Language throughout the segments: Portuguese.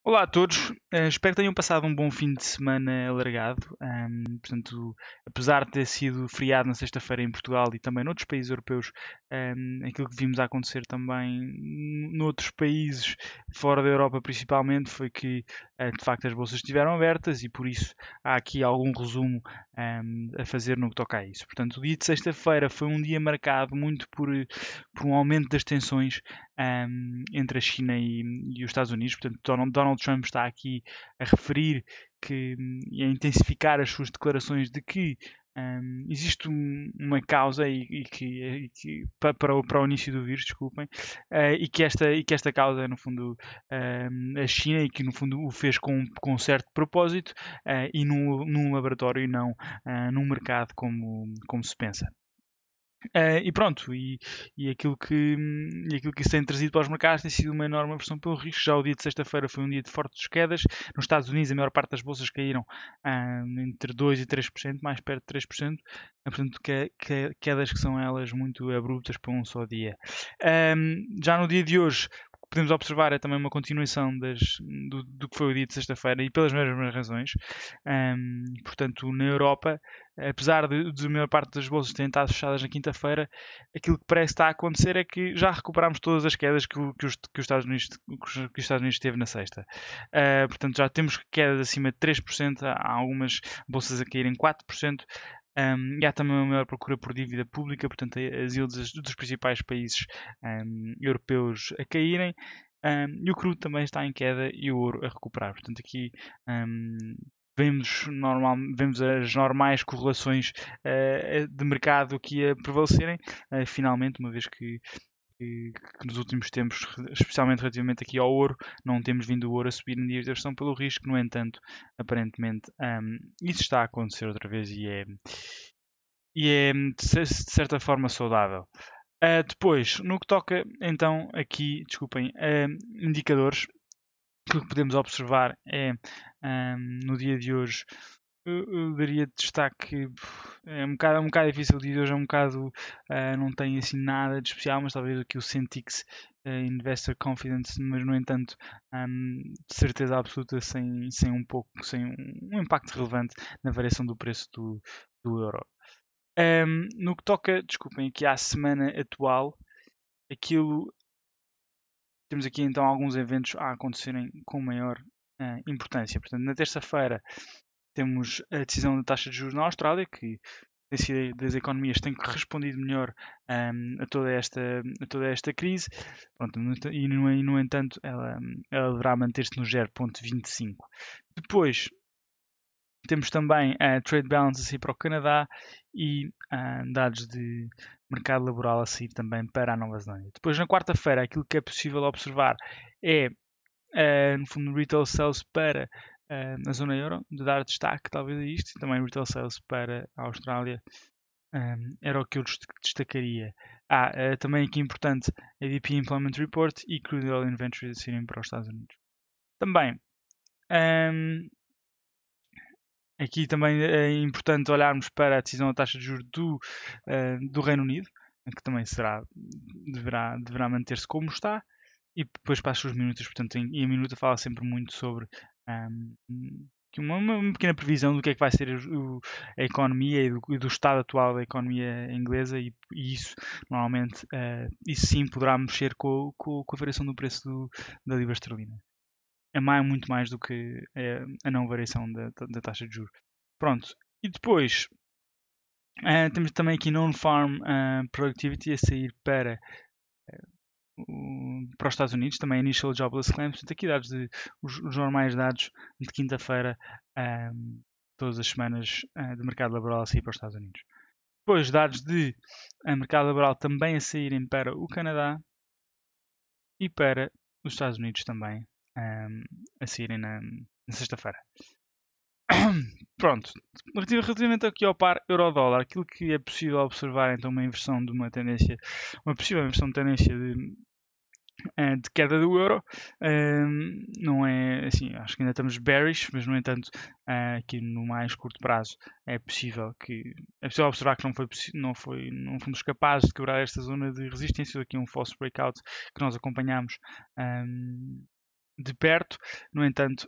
Olá a todos, espero que tenham passado um bom fim de semana alargado. Portanto, apesar de ter sido feriado na sexta-feira em Portugal e também noutros países europeus, aquilo que vimos acontecer também noutros países fora da Europa principalmente foi que de facto as bolsas estiveram abertas e por isso há aqui algum resumo a fazer no que toca a isso. Portanto, o dia de sexta-feira foi um dia marcado muito por um aumento das tensões entre a China e os Estados Unidos. Portanto, Donald Trump está aqui a referir e a intensificar as suas declarações de que existe uma causa para o início do vírus, desculpem, e que esta causa é no fundo a China e que no fundo o fez com um certo propósito e num laboratório e não num mercado como se pensa. E pronto, e aquilo que isso tem trazido para os mercados tem sido uma enorme aversão pelo risco. Já o dia de sexta-feira foi um dia de fortes quedas. Nos Estados Unidos, a maior parte das bolsas caíram entre 2% e 3%, mais perto de 3%. Portanto, quedas que são elas muito abruptas para um só dia. Já no dia de hoje, o que podemos observar é também uma continuação do que foi o dia de sexta-feira e pelas mesmas razões. Portanto, na Europa, apesar de a maior parte das bolsas terem estado fechadas na quinta-feira, aquilo que parece estar a acontecer é que já recuperámos todas as quedas que os Estados Unidos teve na sexta. Portanto, já temos quedas acima de 3%, há algumas bolsas a caírem 4%. E há também uma maior procura por dívida pública, portanto, as yields dos principais países europeus a caírem. E o crudo também está em queda e o ouro a recuperar. Portanto, aqui vemos as normais correlações de mercado aqui a prevalecerem, finalmente, uma vez que nos últimos tempos, especialmente relativamente aqui ao ouro, não temos vindo o ouro a subir em dias de aversão pelo risco. No entanto, aparentemente, isso está a acontecer outra vez e é de certa forma saudável. Depois, no que toca então aqui, desculpem, indicadores, o que podemos observar é no dia de hoje eu daria destaque. É um bocado difícil. O dia de hoje é um bocado. Não tem assim nada de especial, mas talvez aqui o Centix Investor Confidence, mas no entanto, de certeza absoluta, sem um impacto relevante na variação do preço do euro. No que toca, desculpem, aqui à semana atual, aquilo. Temos aqui então alguns eventos a acontecerem com maior importância. Portanto, na terça-feira temos a decisão da taxa de juros na Austrália, que tem sido das economias que têm respondido melhor a toda esta crise. Pronto, no entanto, ela deverá manter-se no 0,25. Depois, temos também a Trade Balance a sair para o Canadá e dados de mercado laboral a sair também para a Nova Zelândia. Depois, na quarta-feira, aquilo que é possível observar é, no fundo, Retail Sales para a zona euro, de dar destaque talvez a isto, e também Retail Sales para a Austrália, era o que eu destacaria. Também aqui importante, ADP Employment Report e Crude Oil Inventories a saírem para os Estados Unidos. Também, aqui também é importante olharmos para a decisão da taxa de juros do Reino Unido, que também deverá manter-se como está, e depois para as suas minutas. Portanto, e a minuta fala sempre muito sobre uma pequena previsão do que é que vai ser a economia e do estado atual da economia inglesa, e isso normalmente isso sim poderá mexer com a variação do preço da libra esterlina. Muito mais do que a não variação da taxa de juros. Pronto. E depois temos também aqui Non-Farm Productivity a sair para os Estados Unidos, também Initial Jobless Claims. Portanto, aqui os normais dados de quinta-feira, todas as semanas de mercado laboral a sair para os Estados Unidos. Depois, dados de mercado laboral também a saírem para o Canadá e para os Estados Unidos também a saírem na sexta-feira. Pronto, relativamente aqui ao par euro-dólar, aquilo que é possível observar então uma inversão de uma tendência, uma possível inversão de tendência de queda do euro. Não é assim, acho que ainda estamos bearish, mas no entanto, aqui no mais curto prazo é possível observar que não fomos capazes de quebrar esta zona de resistência. Aqui um false breakout que nós acompanhamos de perto. No entanto,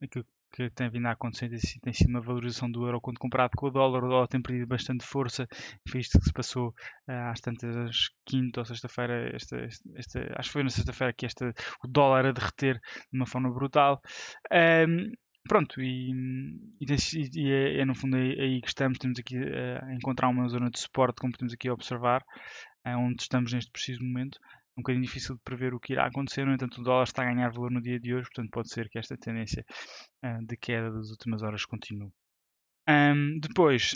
aquilo que tem vindo a acontecer tem sido uma valorização do euro quando comparado com o dólar tem perdido bastante força. Foi isto que se passou às tantas, quinta ou sexta-feira, acho que foi na sexta-feira que o dólar a derreter de uma forma brutal. Pronto, é no fundo aí que temos aqui a encontrar uma zona de suporte, como podemos aqui observar, onde estamos neste preciso momento. É um bocadinho difícil de prever o que irá acontecer, no entanto o dólar está a ganhar valor no dia de hoje, portanto pode ser que esta tendência de queda das últimas horas continue. Depois,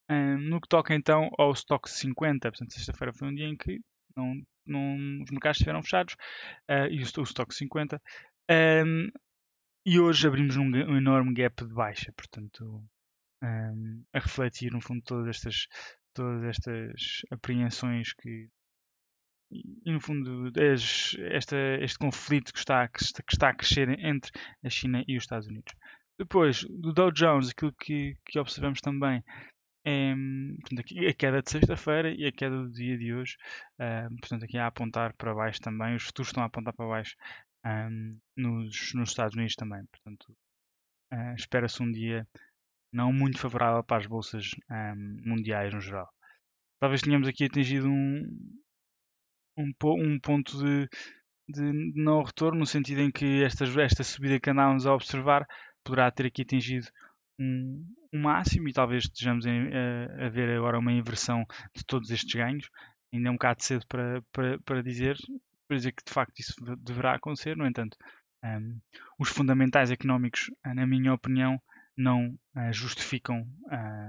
no que toca então ao Stock 50, portanto sexta-feira foi um dia em que os mercados estiveram fechados, e o Stock 50, e hoje abrimos um enorme gap de baixa, portanto a refletir no fundo todas estas apreensões e no fundo este conflito que está a crescer entre a China e os Estados Unidos. Depois, do Dow Jones, aquilo que observamos também é portanto, aqui, a queda de sexta-feira e a queda do dia de hoje. Portanto, aqui a apontar para baixo também. Os futuros estão a apontar para baixo nos Estados Unidos também. Portanto, espera-se um dia não muito favorável para as bolsas mundiais no geral. Talvez tenhamos aqui atingido um ponto de não retorno, no sentido em que esta subida que andávamos a observar poderá ter aqui atingido um máximo e talvez estejamos a ver agora uma inversão de todos estes ganhos. Ainda é um bocado cedo para dizer que de facto isso deverá acontecer. No entanto, os fundamentais económicos, na minha opinião, não justificam,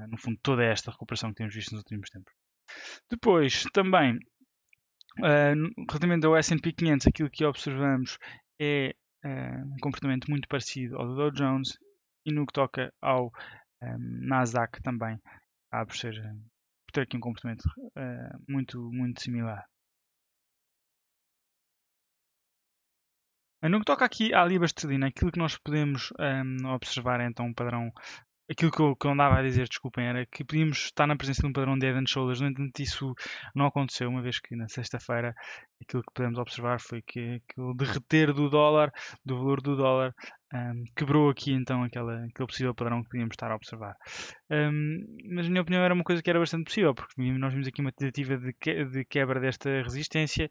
no fundo, toda esta recuperação que temos visto nos últimos tempos. Depois, também, relativamente ao S&P 500, aquilo que observamos é um comportamento muito parecido ao do Dow Jones, e no que toca ao Nasdaq também, há por ter aqui um comportamento muito similar. No que toca aqui à libra esterlina, aquilo que nós podemos observar é então um padrão. Aquilo que eu andava a dizer, desculpem, era que podíamos estar na presença de um padrão de Head and Shoulders. No entanto, isso não aconteceu, uma vez que na sexta-feira aquilo que podemos observar foi que o derreter do valor do dólar, quebrou aqui então aquele possível padrão que podíamos estar a observar. Mas na minha opinião era uma coisa que era bastante possível, porque nós vimos aqui uma tentativa de quebra desta resistência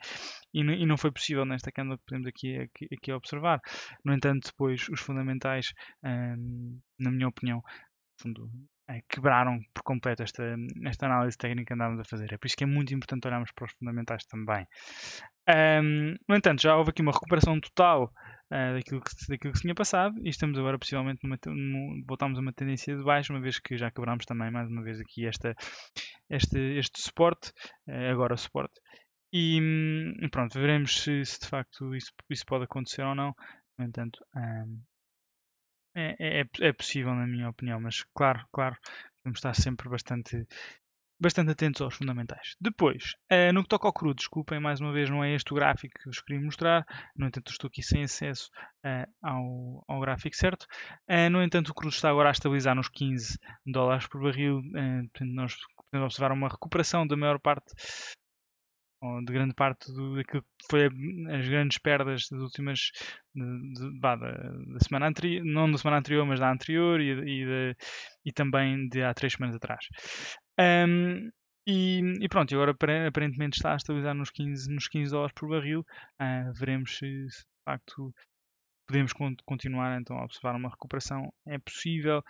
e não foi possível nesta candle que podemos aqui observar. No entanto, depois os fundamentais, na minha opinião, fundo, quebraram por completo esta análise técnica que andávamos a fazer. É por isso que é muito importante olharmos para os fundamentais também. No entanto, já houve aqui uma recuperação total daquilo que se tinha passado e estamos agora possivelmente voltamos a uma tendência de baixo, uma vez que já quebramos também mais uma vez aqui este suporte, agora o suporte. E pronto, veremos se de facto isso pode acontecer ou não. No entanto, é possível, na minha opinião, mas claro, temos de estar sempre bastante atentos aos fundamentais. Depois, no que toca ao crudo, desculpem, mais uma vez não é este o gráfico que eu vos queria mostrar, no entanto estou aqui sem acesso ao gráfico certo. No entanto, o crudo está agora a estabilizar nos $15 por barril, portanto nós podemos observar uma recuperação da maior parte, ou de grande parte daquilo que foi as grandes perdas das últimas da semana anterior, não da semana anterior, mas da anterior e também de há 3 semanas atrás. E pronto, agora aparentemente está a estabilizar nos $15 por barril. Veremos se de facto podemos continuar então a observar uma recuperação. É possível,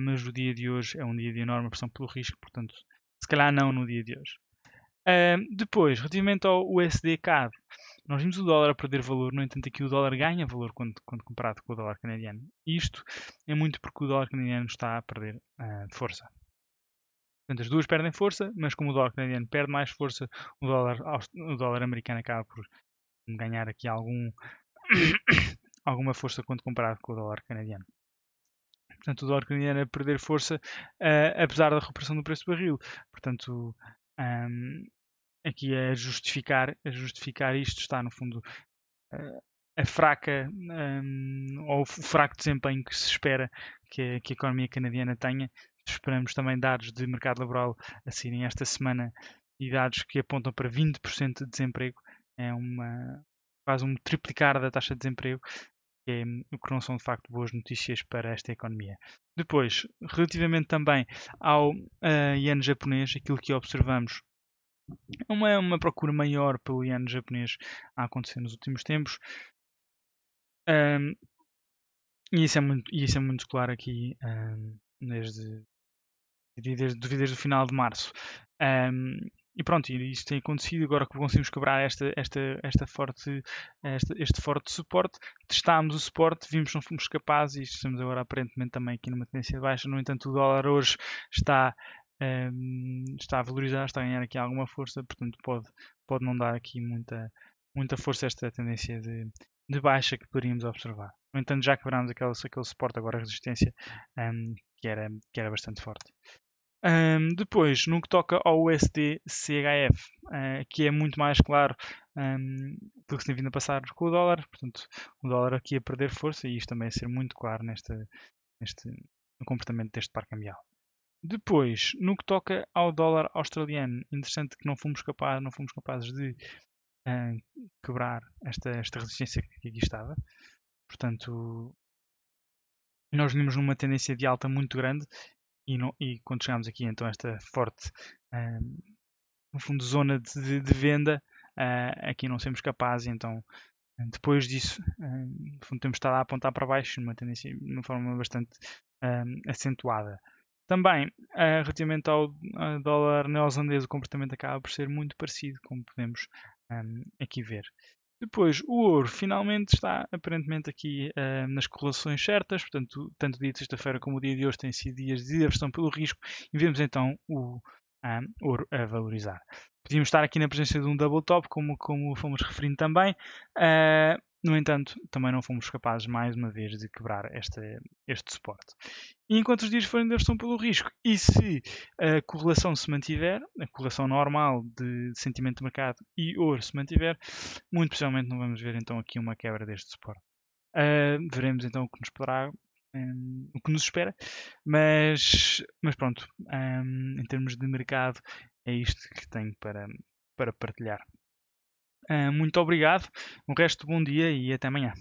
mas o dia de hoje é um dia de enorme pressão pelo risco, portanto, se calhar não no dia de hoje. Depois, relativamente ao USD CAD, nós vimos o dólar a perder valor, no entanto aqui o dólar ganha valor quando comparado com o dólar canadiano. Isto é muito porque o dólar canadiano está a perder força. Portanto, as duas perdem força, mas como o dólar canadiano perde mais força, o dólar americano acaba por ganhar aqui alguma força quando comparado com o dólar canadiano. Portanto, o dólar canadiano a perder força, apesar da recuperação do preço do barril. Portanto, aqui a justificar isto está, no fundo, a fraca ou o fraco desempenho que se espera que a economia canadiana tenha. Esperamos também dados de mercado laboral a saírem esta semana e dados que apontam para 20% de desemprego. É uma quase um triplicar da taxa de desemprego, o que não são de facto boas notícias para esta economia. Depois, relativamente também ao iene japonês, aquilo que observamos é uma procura maior pelo iene japonês a acontecer nos últimos tempos. E isso é muito claro aqui desde o final de março. E pronto, isto tem acontecido. Agora que conseguimos quebrar este forte suporte, testámos o suporte, vimos que não fomos capazes e estamos agora aparentemente também aqui numa tendência de baixa. No entanto, o dólar hoje está a valorizar, está a ganhar aqui alguma força, portanto pode não dar aqui muita força a esta tendência de baixa que poderíamos observar. No entanto, já quebrámos aquele suporte, agora a resistência, que era bastante forte. Depois, no que toca ao USD CHF, que é muito mais claro pelo que se tem vindo a passar com o dólar, portanto, o dólar aqui a perder força e isto também a ser muito claro no comportamento deste par cambial. Depois, no que toca ao dólar australiano, interessante que não fomos capazes de quebrar esta resistência que aqui estava. Portanto, nós vimos numa tendência de alta muito grande e quando chegámos aqui então a esta forte, no fundo, zona de venda, aqui não somos capazes, então depois disso, no fundo, temos estado a apontar para baixo numa tendência de uma forma bastante acentuada. Também, relativamente ao dólar neozelandês, o comportamento acaba por ser muito parecido, como podemos aqui ver. Depois, o ouro finalmente está aparentemente aqui nas correlações certas, portanto, tanto o dia de sexta-feira como o dia de hoje têm sido dias de aversão pelo risco e vemos então o ouro a valorizar. Podíamos estar aqui na presença de um double top, como fomos referindo também. No entanto, também não fomos capazes, mais uma vez, de quebrar este suporte. E enquanto os dias forem de aversão pelo risco, e se a correlação se mantiver, a correlação normal de sentimento de mercado e ouro se mantiver, muito possivelmente não vamos ver então aqui uma quebra deste suporte. Veremos então o que nos poderá, o que nos espera, mas pronto, em termos de mercado, é isto que tenho para partilhar. Muito obrigado, um resto de bom dia e até amanhã.